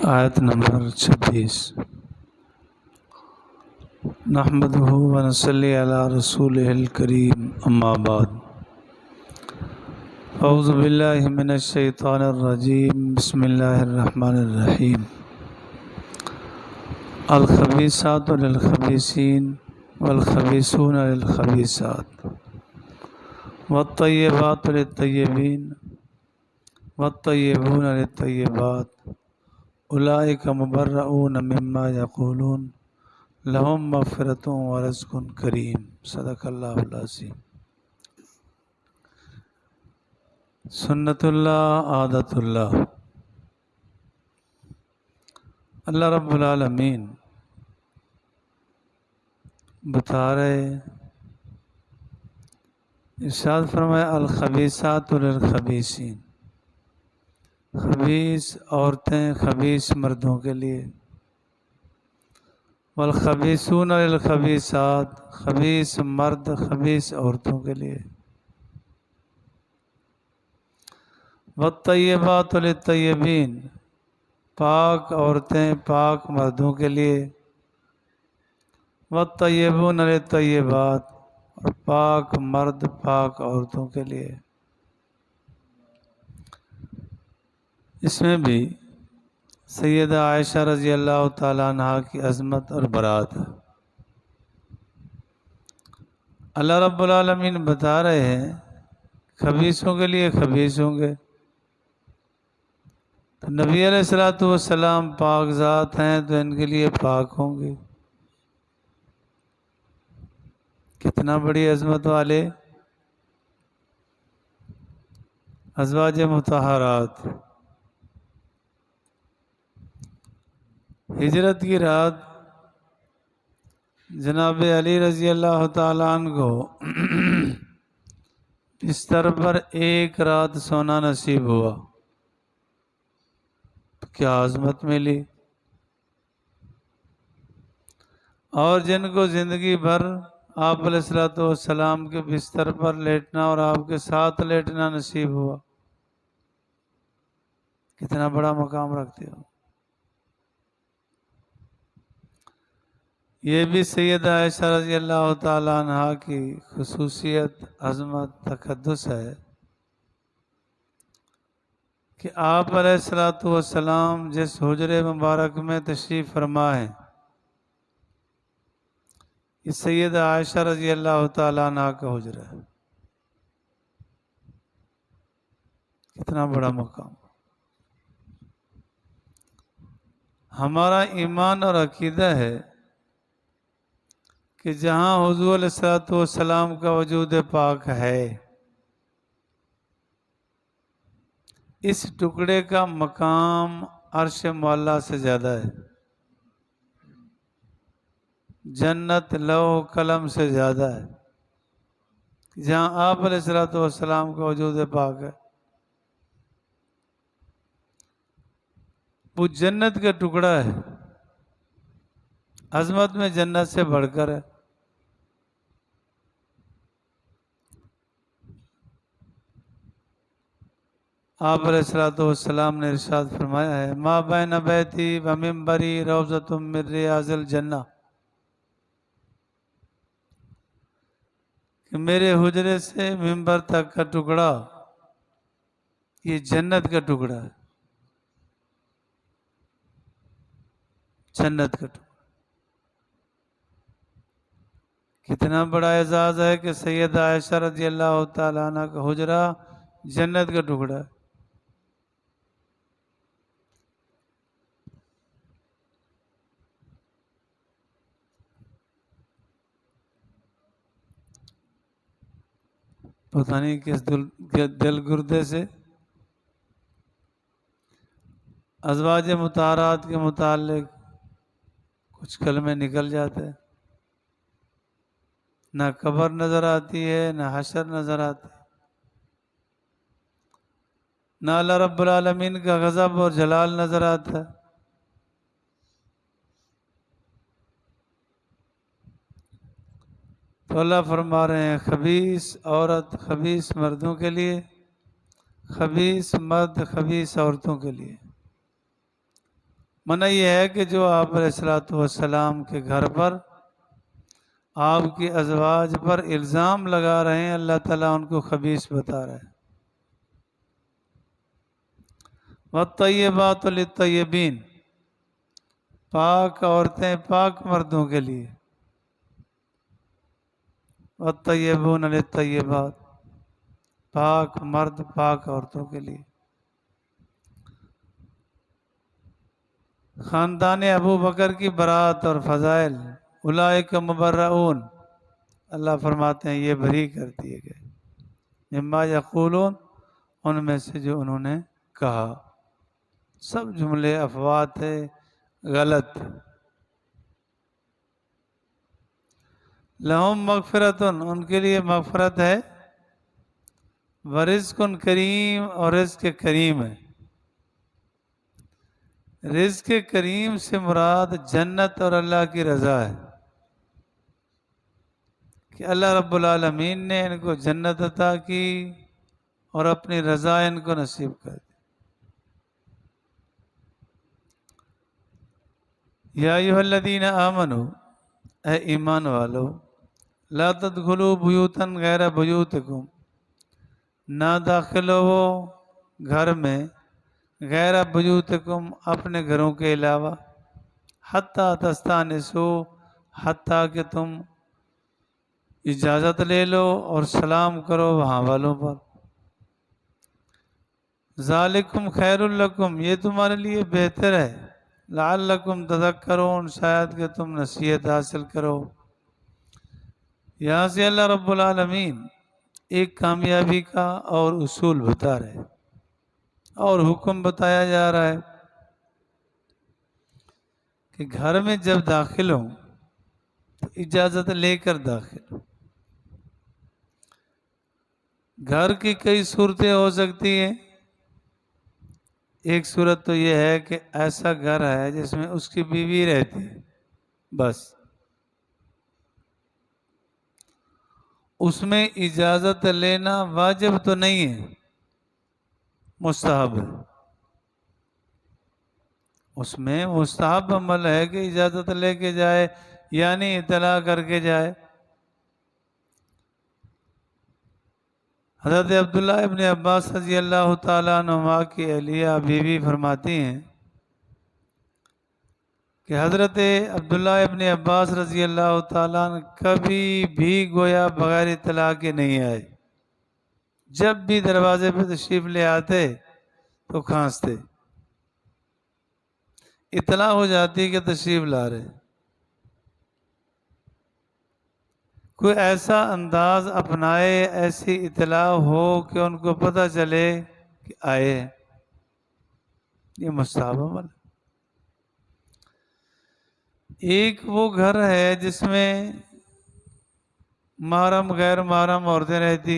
आयत नंबर 26। नहमदुहु व नसल्ली अला रसूलिहिल करीम अम्मा बाद। औज़ु बिल्लाहि मिनश शैतानिर रजीम बिस्मिल्लाहिर रहमानिर रहीम। अल खबीसातु लिल खबीसीन वल खबीसूना लिल खबीसात वत तय्यबातु लित तय्यबीन वत तय्यबूना लित तय्यबात उलाइका मुबर्रऊन मिम्मा यक़ूलून लहुम मग़फ़िरतुन व रिज़्क़ुन करीम। सदक़ल्लाहुल अज़ीम। सुन्नतुल्लाह आदतुल्लाह। अल्लाह रब्बुल आलमीन बता रहे, इरशाद फरमाया अल खबीसातु लिल खबीसीन, खबीस औरतें खबीस मर्दों के लिए, वल खबीसूना लिल खबीसात, खबीस मर्द खबीस औरतों के लिए, वत तय्यबातु लित तय्यबीन, पाक औरतें पाक मर्दों के लिए, वत तय्यबूना लित तय्यबात, और पाक मर्द पाक औरतों के लिए। इसमें भी सैयदा आयशा रज़ी अल्लाह ताला अन्हा की अज़मत और बरात है। अल्लाह रब्बुल आलमीन बता रहे हैं खबीसों के लिए खबीस होंगे, तो नबी अलैहिस्सलातु वस्सलाम पाकज़ात हैं तो इनके लिए पाक होंगे। कितना बड़ी अज़मत वाले अज़वाज मुतहरात। हिजरत की रात जनाब अली रज़ी अल्लाह ताला अन्हु को बिस्तर पर एक रात सोना नसीब हुआ, तो क्या आज़मत मिली। और जिनको ज़िंदगी भर आप अलैहिस्सलाम के बिस्तर पर लेटना और आपके साथ लेटना नसीब हुआ, कितना बड़ा मकाम रखते हो। ये भी सैयदा आयशा रज़ी अल्लाह ताला अन्हा की खुसूसियत, अज़मत, तक़द्दुस है कि आप अलैहिस्सलाम जिस हुजरे मुबारक में तशरीफ़ फरमा है, इस सैयदा आयशा रज़ी अल्लाह ताला अन्हा का हुजरा है। कितना बड़ा मकाम। हमारा ईमान और अकीदा है कि जहाँ हुज़ूर अलैहिस्सलाम का वजूद पाक है, इस टुकड़े का मकाम अर्श मौला से ज़्यादा है, जन्नत लौह कलम से ज़्यादा है। जहाँ आप अलैहिस्सलाम का वजूद पाक है, वो जन्नत का टुकड़ा है, अज़मत में जन्नत से बढ़कर है। आप अलैहिस्सलाम ने इरशाद फरमाया है, मा बैन बैती व मिंबरी रौज़तुम मिन रियाज़िल जन्नह, कि मेरे हुजरे से मिंबर तक का टुकड़ा ये जन्नत का टुकड़ा है, जन्नत का टुकड़ा। कितना बड़ा एजाज़ है कि सैयदा आयशा रज़ी अल्लाह ताला अन्हा का हुजरा जन्नत का टुकड़ा है। पता नहीं किस दिल गुर्दे से अज़वाज मुताहरात के मुताल्लिक़ कुछ कलमे निकल जाते हैं। ना कब्र नज़र आती है, ना हशर नज़र आता है, ना अल्लाह रब्बुल आलमीन का गज़ब और जलाल नज़र आता है। तो अल्लाह फरमा रहे हैं खबीस औरत खबीस मर्दों के लिए, खबीस मर्द खबीस औरतों के लिए। मना यह है कि जो आप अलैहिस्सलातु वस्सलाम के घर पर आपकी अज़वाज पर इल्ज़ाम लगा रहे हैं, अल्लाह ताला उनको खबीस बता रहा है। वत्तय्यबातु लित्तय्यबीन, पाक औरतें पाक मर्दों के लिए, वत्तय्यबून लित्तय्यबात, पाक मर्द पाक औरतों के लिए। ख़ानदान अबू बकर की बरात और फ़ज़ाइल, उलाइका मुबर्रऊन, अल्लाह फरमाते हैं ये बरी कर दिए गए, मिम्मा यक़ूलून, उनमें से जो उन्होंने कहा। सब जुमले अफवाह थे, गलत। लहुम मग़फ़िरतुन, उनके लिए मग़फ़िरत है, व रिज़्क़ुन करीम, और रिज़्क़ करीम है। रिज़्क़ करीम से मुराद जन्नत और अल्लाह की रज़ा है कि अल्लाह रब्बुल आलमीन ने इनको जन्नत अता की और अपनी रज़ा इनको नसीब कर दी। या अय्युहल्लज़ीना आमनू, ए ईमान वालो, ला तदखुलू बुयूतन गैर बुयूतिकुम, ना दाखिल हो घर में, गैर बुयूतिकुम, अपने घरों के अलावा, हत्ता तस्तानिसू, हत्ता कि तुम इजाज़त ले लो और सलाम करो वहाँ वालों पर। ज़ालिकुम खैरुल लकुम, ये तुम्हारे लिए बेहतर है, लअल्लकुम तज़क्करून, शायद कि तुम नसीहत हासिल करो। यहाँ से अल्लाह रब्बुल आलमीन एक कामयाबी का और उसूल बता रहे और हुक्म बताया जा रहा है कि घर में जब दाखिल हो तो इजाज़त लेकर दाखिल हो। घर की कई सूरतें हो सकती हैं। एक सूरत तो यह है कि ऐसा घर है जिसमें उसकी बीवी रहती है, बस उसमें इजाज़त लेना वाजिब तो नहीं है, मुस्तहब है। उसमें मुस्तहब अमल है कि इजाज़त लेके जाए, यानी इतला करके जाए। हज़रत अब्दुल्ला इब्न अब्बास रज़ी अल्लाह ताला अन्हुमा की अहलिया बीवी फरमाती हैं कि हज़रत अब्दुल्ला इब्न अब्बास रज़ी अल्लाह ताला अन्हु कभी भी गोया बगैर इतला के नहीं आए। जब भी दरवाजे पे तशरीफ़ ले आते तो खांसते, इतला हो जाती कि तशरीफ़ ला रहे। कोई ऐसा अंदाज अपनाए, ऐसी इतला हो कि उनको पता चले कि आए हैं, ये मुस्तहब अमल। एक वो घर है जिसमें महरम गैर महरम औरतें रहती,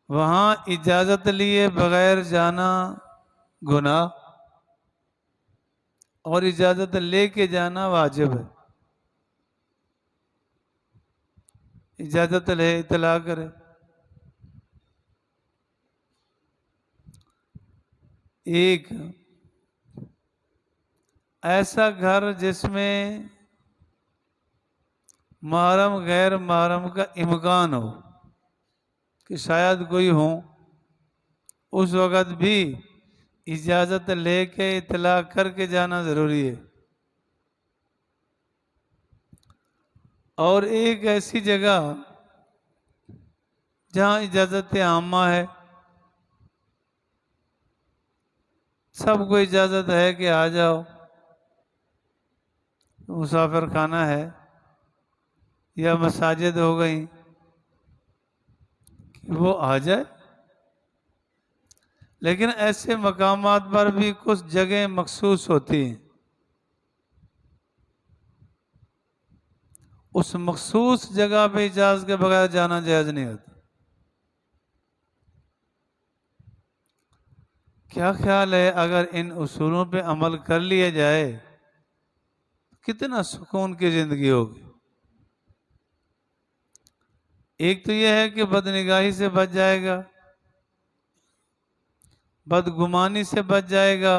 वहाँ इजाज़त लिए बगैर जाना गुनाह और इजाज़त लेके जाना वाजिब है। इजाज़त ले, इतला करे। एक ऐसा घर जिसमें महरम गैर महरम का इम्कान हो कि शायद कोई हो, उस वक़्त भी इजाज़त लेके इतला करके जाना ज़रूरी है। और एक ऐसी जगह जहाँ इजाज़त आमा है, सबको इजाज़त है कि आ जाओ, मुसाफिर खाना है या मसाजिद हो गई, कि वो आ जाए। लेकिन ऐसे मकामात पर भी कुछ जगह मखसूस होती हैं, उस मखसूस जगह पे इजाज़त के बगैर जाना जायज़ नहीं होता। क्या ख्याल है अगर इन उसूलों पे अमल कर लिया जाए कितना सुकून की ज़िंदगी होगी। एक तो यह है कि बदनिगाही से बच जाएगा, बदगुमानी से बच जाएगा।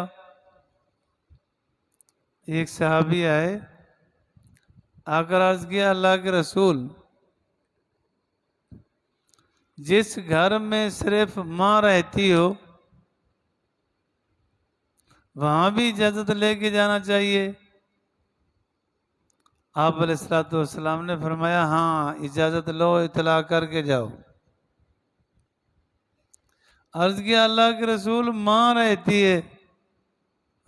एक सहाबी आए, आकर अर्ज किया, अल्लाह के रसूल, जिस घर में सिर्फ माँ रहती हो वहां भी इजाजत लेके जाना चाहिए? आप अलैहिस्सलाम ने फरमाया, हाँ इजाजत लो, इतला करके जाओ। अर्ज किया, अल्लाह के रसूल माँ रहती है।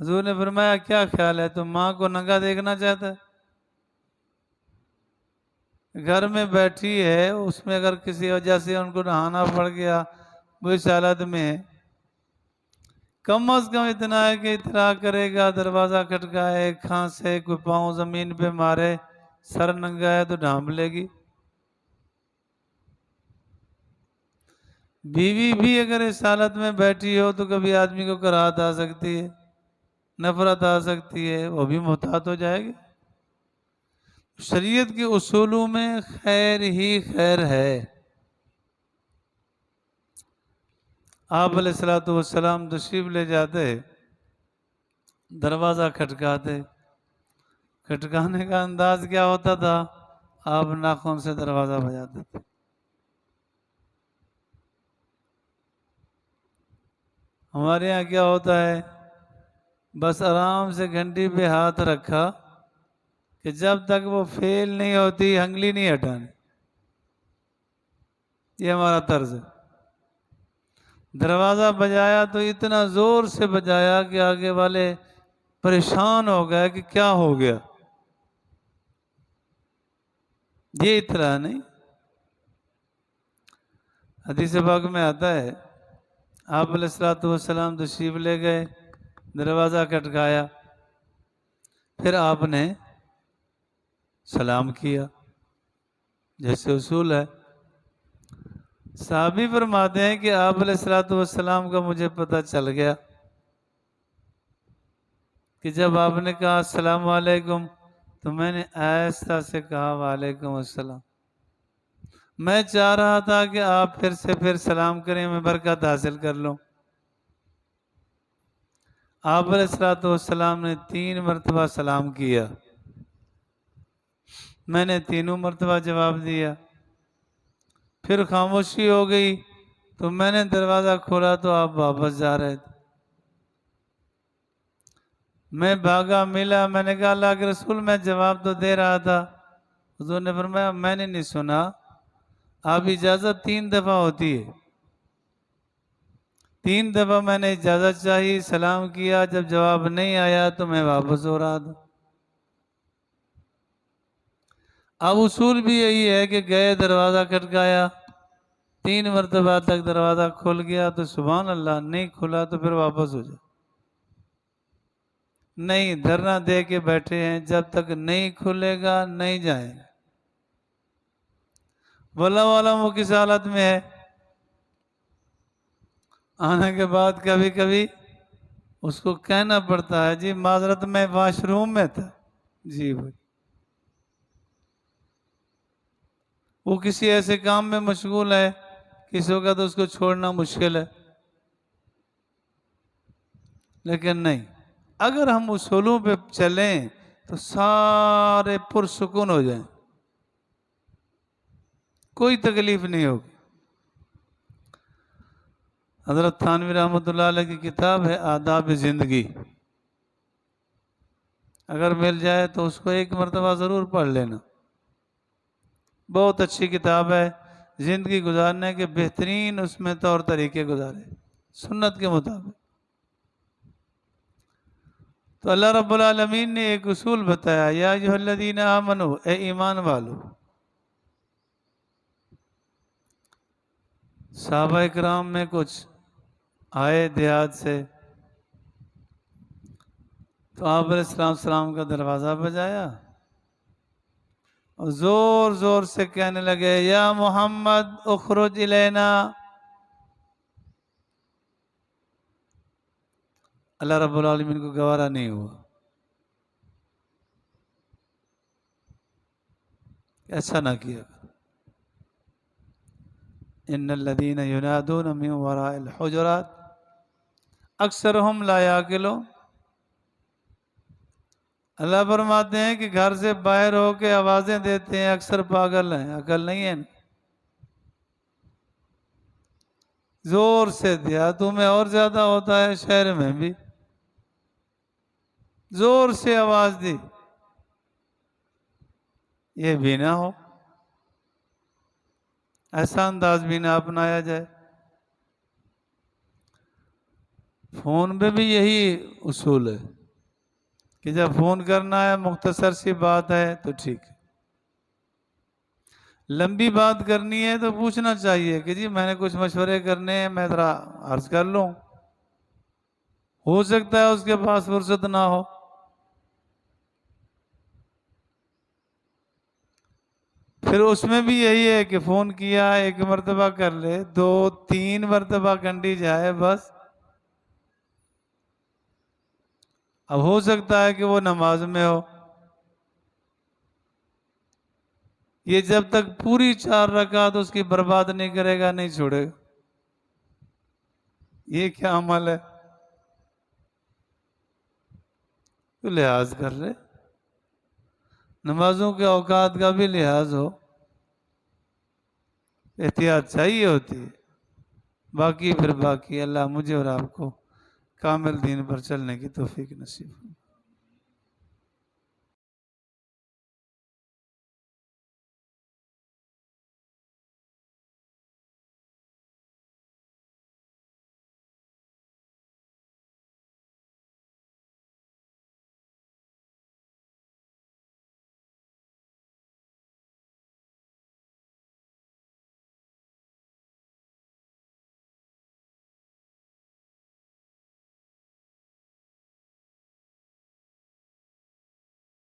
हुजूर ने फरमाया, क्या ख्याल है, तुम माँ को नंगा देखना चाहता है? घर में बैठी है, उसमें अगर किसी वजह से उनको नहाना पड़ गया, वो इस हालत में है, कम अज कम इतना है कि इतला करेगा, दरवाजा खटकाए, खांसे, कोई पाँव जमीन पे मारे, सर नंगा है तो ढांप लेगी। बीवी भी अगर इस हालत में बैठी हो तो कभी आदमी को कराहत आ सकती है, नफरत आ सकती है, वो भी मुहतात हो जाएगी। शरीयत के उसूलों में खैर ही खैर है। आप अलैहिस्सलाम तशरीफ ले जाते, दरवाज़ा खटकाते, खटकाने का अंदाज क्या होता था, आप नाखून से दरवाज़ा बजाते थे। हमारे यहाँ क्या होता है, बस आराम से घंटी पे हाथ रखा कि जब तक वो फेल नहीं होती अंगली नहीं हटानी। ये हमारा तर्ज है। दरवाज़ा बजाया तो इतना ज़ोर से बजाया कि आगे वाले परेशान हो गए कि क्या हो गया। ये इतना नहीं, हदीस पाक में आता है, आप अलैहिस्सलाम तशरीफ ले गए, दरवाज़ा खटकाया, फिर आपने सलाम किया जैसे उसूल है। साहबी फरमाते हैं कि आप अलैहिस्सलाम का मुझे पता चल गया कि जब आपने कहा अस्सलाम वालेकुम तो मैंने आहिस्ता से कहा वालेकुम अस्सलाम। मैं चाह रहा था कि आप फिर सलाम करें, मैं बरकत हासिल कर लूं। आप अलैहिस्सलाम ने 3 मरतबा सलाम किया, मैंने तीनों मरतबा जवाब दिया। फिर खामोशी हो गई तो मैंने दरवाज़ा खोला तो आप वापस जा रहे थे। मैं भागा, मिला, मैंने कहा अल्लाह के रसूल मैं जवाब तो दे रहा था। हुजूर ने फरमाया, मैंने नहीं सुना, आप इजाज़त 3 दफ़ा होती है। 3 दफ़ा मैंने इजाज़त चाहिए, सलाम किया, जब जवाब नहीं आया तो मैं वापस हो रहा था। अब उसूल भी यही है कि गए, दरवाज़ा खटकाया, 3 मरतबा तक दरवाज़ा खुल गया तो सुभान अल्लाह, नहीं खुला तो फिर वापस हो जाए। नहीं, धरना दे के बैठे हैं, जब तक नहीं खुलेगा नहीं जाएंगे। बोला वाला वो किस हालत में है, आने के बाद कभी कभी उसको कहना पड़ता है, जी माजरत में वॉशरूम में था। जी भाई, वो किसी ऐसे काम में मशगूल है, किसी वक्त उसको छोड़ना मुश्किल है। लेकिन नहीं, अगर हम उसूलों पे चलें तो सारे पुरसुकून हो जाएं, कोई तकलीफ नहीं होगी। हजरत थानवी रहमतुल्लाह अलैह की किताब है आदाब ज़िंदगी, अगर मिल जाए तो उसको एक मरतबा ज़रूर पढ़ लेना। बहुत अच्छी किताब है, ज़िंदगी गुजारने के बेहतरीन उसमें तौर तरीके गुजारे सुन्नत के मुताबिक। तो अल्लाह रब्बुल आलमीन ने एक उसूल बताया, या अय्युहल्लज़ीना आमनू, ए ईमान वालो। सहाबा इकराम में कुछ आए देहात से, तो आप अलैहिस्सलाम का दरवाज़ा बजाया और ज़ोर ज़ोर से कहने लगे, या मोहम्मद उखरुज इलैना। अल्लाह रब्बुल आलमीन को गवारा नहीं हुआ, ऐसा ना किया। इन्नल्लज़ीना युनादूना मिन वराइल हुजुरात, अक्सर हम ला याकिलो। अल्लाह फरमाते हैं कि घर से बाहर होके आवाजें देते हैं, अक्सर पागल हैं, अकल नहीं है। जोर से दिया, तुम्हें और ज्यादा होता है, शहर में भी जोर से आवाज दी, ये भी ना हो, ऐसा अंदाज भी ना अपनाया जाए। फोन पे भी यही उसूल है कि जब फोन करना है मुख्तसर सी बात है तो ठीक है, लंबी बात करनी है तो पूछना चाहिए कि जी मैंने कुछ मशवरे करने हैं, मैं जरा अर्ज कर लूं, हो सकता है उसके पास फुर्सत ना हो। फिर उसमें भी यही है कि फोन किया, एक मर्तबा कर ले, दो तीन मर्तबा कंडी जाए बस। अब हो सकता है कि वो नमाज में हो, ये जब तक पूरी 4 रकात उसकी बर्बाद नहीं करेगा नहीं छोड़ेगा। ये क्या अमल है? तो लिहाज कर ले, नमाजों के औकात का भी लिहाज हो, एहतियात चाहिए होती है। बाकी फिर बाकी अल्लाह मुझे और आपको कामिल दीन पर चलने की तौफीक नसीब हो।